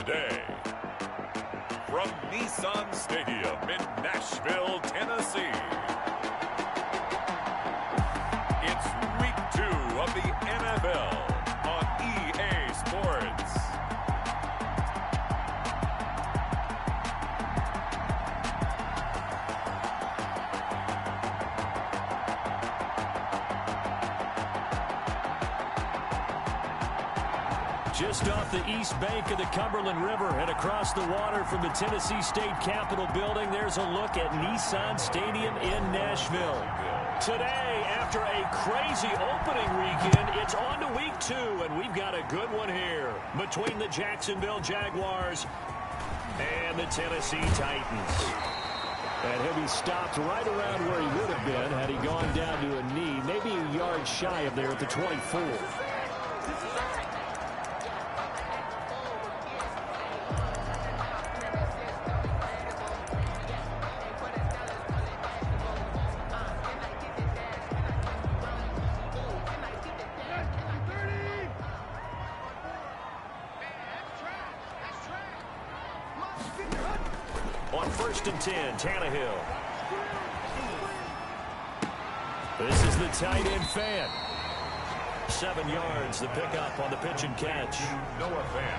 today. From Nissan Stadium in Nashville, Tennessee, it's Week 2 of the NFL on EA Sports. Just off the east bank of the Cumberland River and across the water from the Tennessee State Capitol building, there's a look at Nissan Stadium in Nashville. Today, after a crazy opening weekend, it's on to Week 2, and we've got a good one here between the Jacksonville Jaguars and the Tennessee Titans. And he'll be stopped right around where he would have been had he gone down to a knee, maybe a yard shy of there at the 24. On 1st and 10, Tannehill. This is the tight end fan. 7 yards, the pickup on the pitch and catch.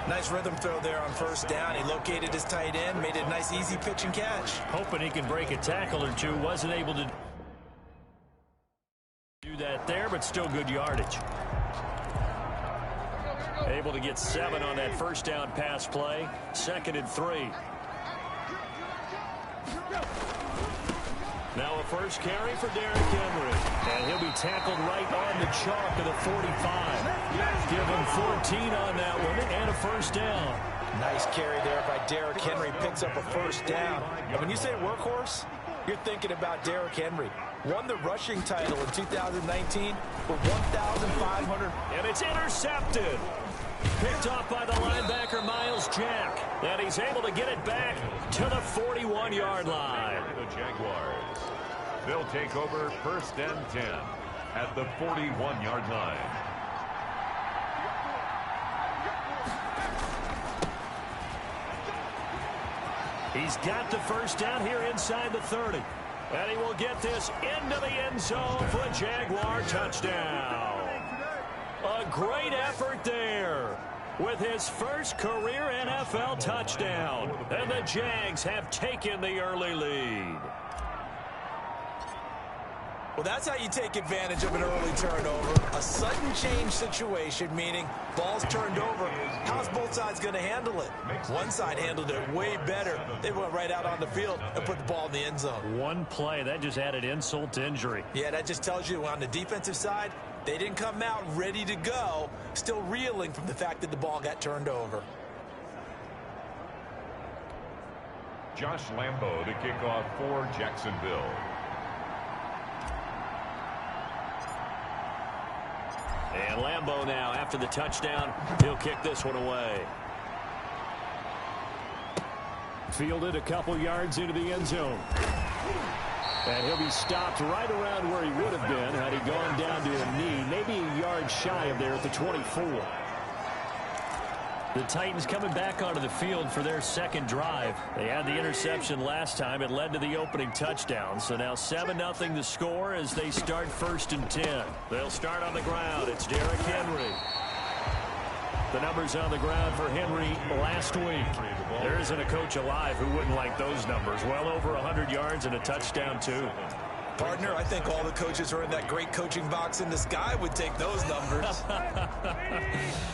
Nice rhythm throw there on 1st down. He located his tight end, made it a nice, easy pitch and catch. Hoping he can break a tackle or two. Wasn't able to do that there, but still good yardage. Able to get 7 on that 1st down pass play. 2nd and 3. Now a first carry for Derrick Henry. And he'll be tackled right on the chalk of the 45. Give him 14 on that one and a 1st down. Nice carry there by Derrick Henry. Picks up a 1st down. And when you say workhorse, you're thinking about Derrick Henry. Won the rushing title in 2019 with 1,500. And it's intercepted. Picked off by the linebacker, Miles Jack. And he's able to get it back to the 41-yard line. The Jaguars. They'll take over 1st and 10 at the 41-yard line. He's got the 1st down here inside the 30. And he will get this into the end zone for a Jaguar touchdown. A great effort there with his first career NFL touchdown. And the Jags have taken the early lead. Well, that's how you take advantage of an early turnover. A sudden change situation, meaning ball's turned over. How's both sides going to handle it? One side handled it way better. They went right out on the field and put the ball in the end zone. One play, that just added insult to injury. Yeah, that just tells you on the defensive side, they didn't come out ready to go, still reeling from the fact that the ball got turned over. Josh Lambo to kick off for Jacksonville. And Lambo now, after the touchdown, he'll kick this one away. Fielded a couple yards into the end zone. And he'll be stopped right around where he would have been had he gone down to a knee, maybe a yard shy of there at the 24. The Titans coming back onto the field for their 2nd drive. They had the interception last time. It led to the opening touchdown. So now 7-0 the score as they start 1st and 10. They'll start on the ground. It's Derrick Henry. The numbers on the ground for Henry last week. There isn't a coach alive who wouldn't like those numbers. Well over 100 yards and a touchdown, too. Partner, I think all the coaches who are in that great coaching box in the sky would take those numbers.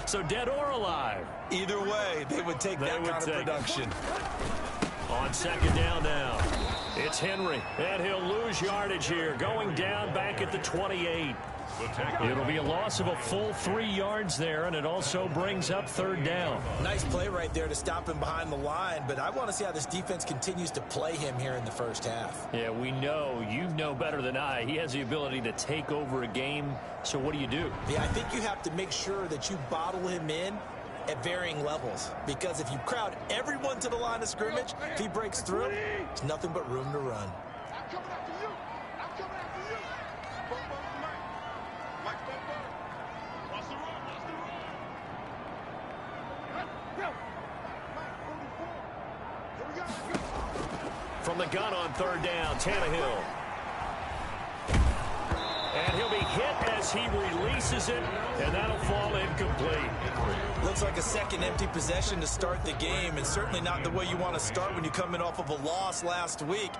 So dead or alive? Either way, they would take that kind of production. On 2nd down now, it's Henry, and he'll lose yardage here, going down back at the 28. It'll be a loss of a full 3 yards there, and it also brings up 3rd down. Nice play right there to stop him behind the line, but I want to see how this defense continues to play him here in the 1st half. Yeah, we know, you know better than I, he has the ability to take over a game, so what do you do? Yeah, I think you have to make sure that you bottle him in at varying levels, because if you crowd everyone to the line of scrimmage, if he breaks through, there's nothing but room to run. From the gun on third down, Tannehill. And he'll be hit as he releases it, and that'll fall incomplete. Looks like a second empty possession to start the game, and certainly not the way you want to start when you're coming off of a loss last week.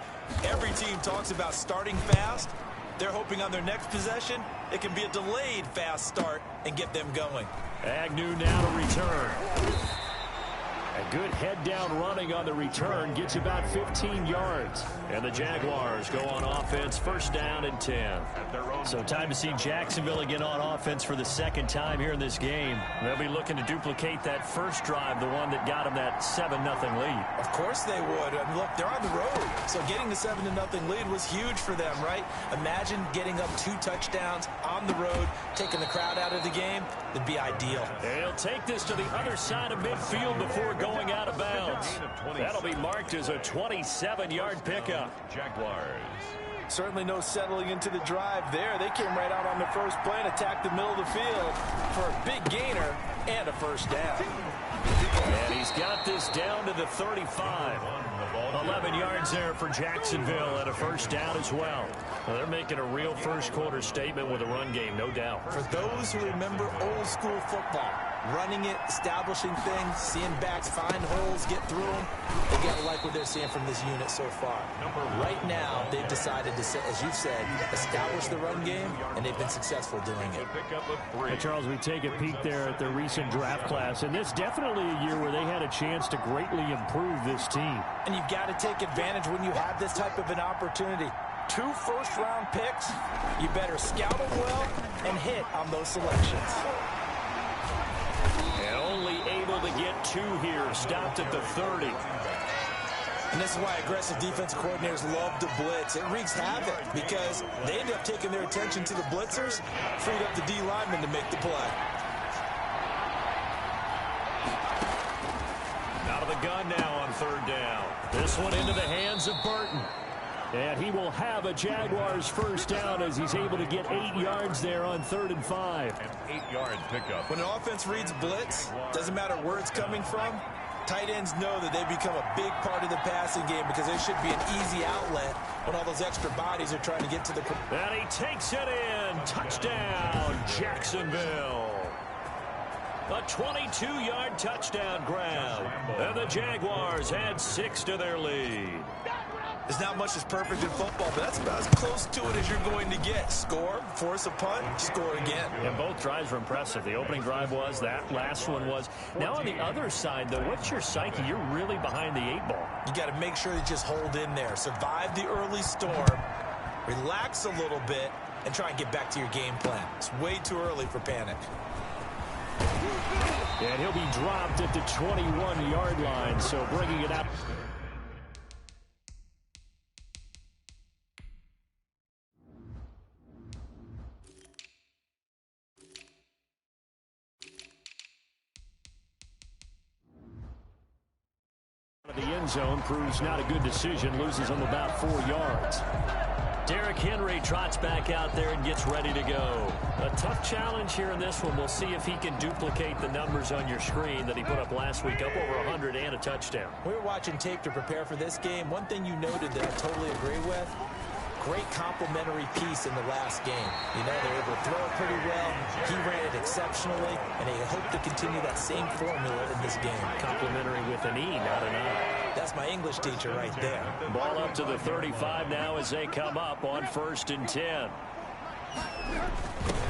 Every team talks about starting fast. They're hoping on their next possession, it can be a delayed fast start and get them going. Agnew now to return. A good head-down running on the return gets about 15 yards. And the Jaguars go on offense, first down and 10. So time to see Jacksonville again on offense for the second time here in this game. They'll be looking to duplicate that first drive, the one that got them that 7-0 lead. Of course they would. I mean, look, they're on the road. So getting the 7-0 lead was huge for them, right? Imagine getting up 2 touchdowns on the road, taking the crowd out of the game. It'd be ideal. They'll take this to the other side of midfield before going out of bounds. That'll be marked as a 27-yard pickup. Jaguars. Certainly no settling into the drive there. They came right out on the first play and attacked the middle of the field for a big gainer and a first down. And he's got this down to the 35. 11 yards there for Jacksonville and a first down as well. Well, they're making a real first quarter statement with a run game, no doubt. For those who remember old school football, running it, establishing things, seeing backs find holes, get through them, they got to like what they're seeing from this unit so far. Right now, they've decided to, as you've said, establish the run game, and they've been successful doing it. Hey, Charles, we take a peek there at the recent draft class, and this definitely a year where they had a chance to greatly improve this team. And you've got to take advantage when you have this type of an opportunity. 2 first-round picks, you better scout them well and hit on those selections. And only able to get 2 here, stopped at the 30. And this is why aggressive defensive coordinators love to blitz. It wreaks havoc because they end up taking their attention to the blitzers, freed up the D linemen to make the play. Out of the gun now on third down. This one into the hands of Burton. And he will have a Jaguars first down as he's able to get 8 yards there on 3rd and 5. An 8-yard pickup. When an offense reads blitz, doesn't matter where it's coming from, tight ends know that they become a big part of the passing game because there should be an easy outlet when all those extra bodies are trying to get to the... And he takes it in. Touchdown, Jacksonville. A 22-yard touchdown grab. And the Jaguars add 6 to their lead. There's not much that's perfect in football, but that's about as close to it as you're going to get. Score, force a punt, score again. And both drives were impressive. The opening drive was, that last one was. Now on the other side, though, what's your psyche? You're really behind the 8 ball. You got to make sure you just hold in there. Survive the early storm, relax a little bit, and try and get back to your game plan. It's way too early for panic. And he'll be dropped at the 21-yard line, so bringing it up. The end zone proves not a good decision, loses him about 4 yards. Derrick Henry trots back out there and gets ready to go. A tough challenge here in this one. We'll see if he can duplicate the numbers on your screen that he put up last week, up over 100 and a touchdown. We were watching tape to prepare for this game. One thing you noted that I totally agree with, great complimentary piece in the last game. You know, they were able to throw it pretty well. He ran it exceptionally, and they hope to continue that same formula in this game. Complimentary with an E, not an I. That's my English teacher right there. Ball up to the 35 now as they come up on 1st and 10.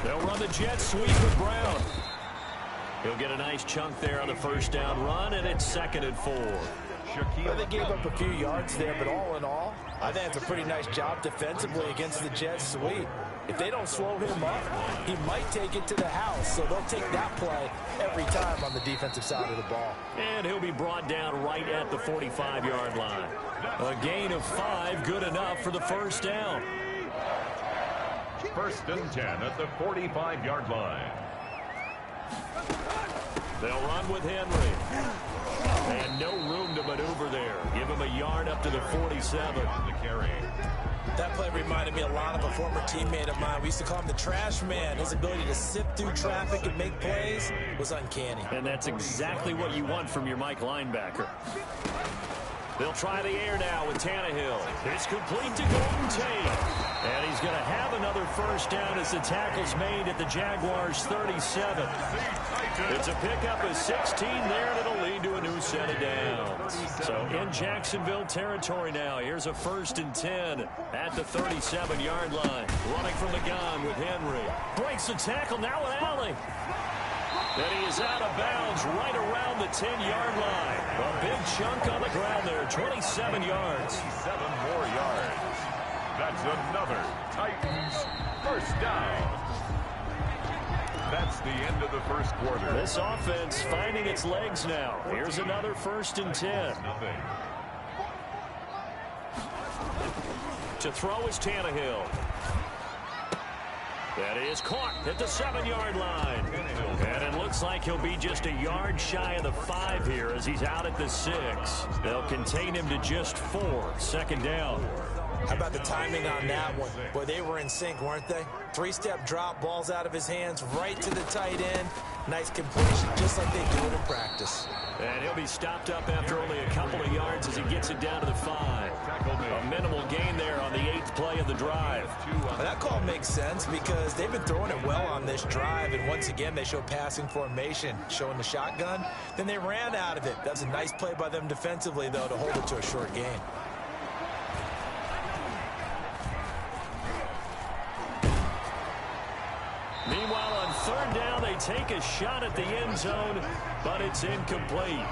They'll run the jet sweep with Brown. He'll get a nice chunk there on the first down run, and it's 2nd and 4. Well, they gave up a few yards there, but all in all, I think it's a pretty nice job defensively against the jet sweep. If they don't slow him up, he might take it to the house, so they'll take that play every time on the defensive side of the ball. And he'll be brought down right at the 45-yard line. A gain of 5, good enough for the first down. 1st and 10 at the 45-yard line. They'll run with Henry. And no room to maneuver there. Give him a yard up to the 47. On the carry. That play reminded me a lot of a former teammate of mine. We used to call him the trash man. His ability to sift through traffic and make plays was uncanny. And that's exactly what you want from your Mike linebacker. They'll try the air now with Tannehill. It's complete to Golden Tate. And he's going to have another first down as the tackle's made at the Jaguars' 37. It's a pickup of 16 there, and it'll lead to a new set of downs. So in Jacksonville territory now. Here's a 1st and 10 at the 37-yard line. Running from the gun with Henry. Breaks the tackle now with Allen. And he is out of bounds right around the 10-yard line. A big chunk on the ground there, 27 yards. 7 more yards. That's another Titans first down. That's the end of the first quarter. This offense finding its legs now. Here's another 1st and 10. To throw is Tannehill. That is caught at the 7-yard line. And it looks like he'll be just a yard shy of the 5 here as he's out at the 6. They'll contain him to just 4. 2nd down. How about the timing on that one? Boy, they were in sync, weren't they? 3-step drop, balls out of his hands, right to the tight end. Nice completion, just like they do it in practice. And he'll be stopped up after only a couple of yards as he gets it down to the 5. A minimal gain there on the 8th play of the drive. Well, that call makes sense because they've been throwing it well on this drive, and once again they show passing formation, showing the shotgun. Then they ran out of it. That's a nice play by them defensively, though, to hold it to a short gain. Meanwhile, on 3rd down, they take a shot at the end zone, but it's incomplete.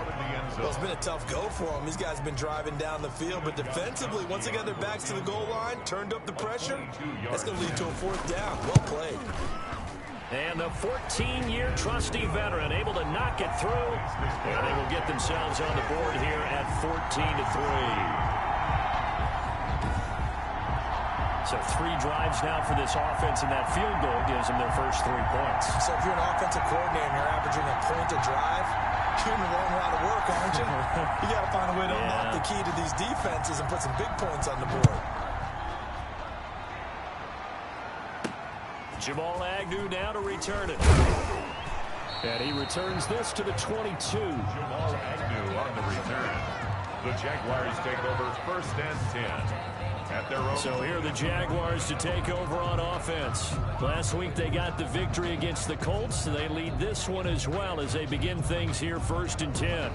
Well, it's been a tough go for them. These guys have been driving down the field, but defensively, once they got their backs to the goal line, turned up the pressure, that's going to lead to a 4th down. Well played. And the 14-year trusty veteran able to knock it through, and they will get themselves on the board here at 14-3. So 3 drives now for this offense, and that field goal gives them their first 3 points. So if you're an offensive coordinator and you're averaging a point a drive, you're in the wrong line of work, aren't you? You got to find a way to unlock the key to these defenses and put some big points on the board. Jamal Agnew now to return it. And he returns this to the 22. Jamal Agnew on the return. The Jaguars take over 1st and 10. At their own. So here are the Jaguars to take over on offense. Last week they got the victory against the Colts. They lead this one as well as they begin things here 1st and 10.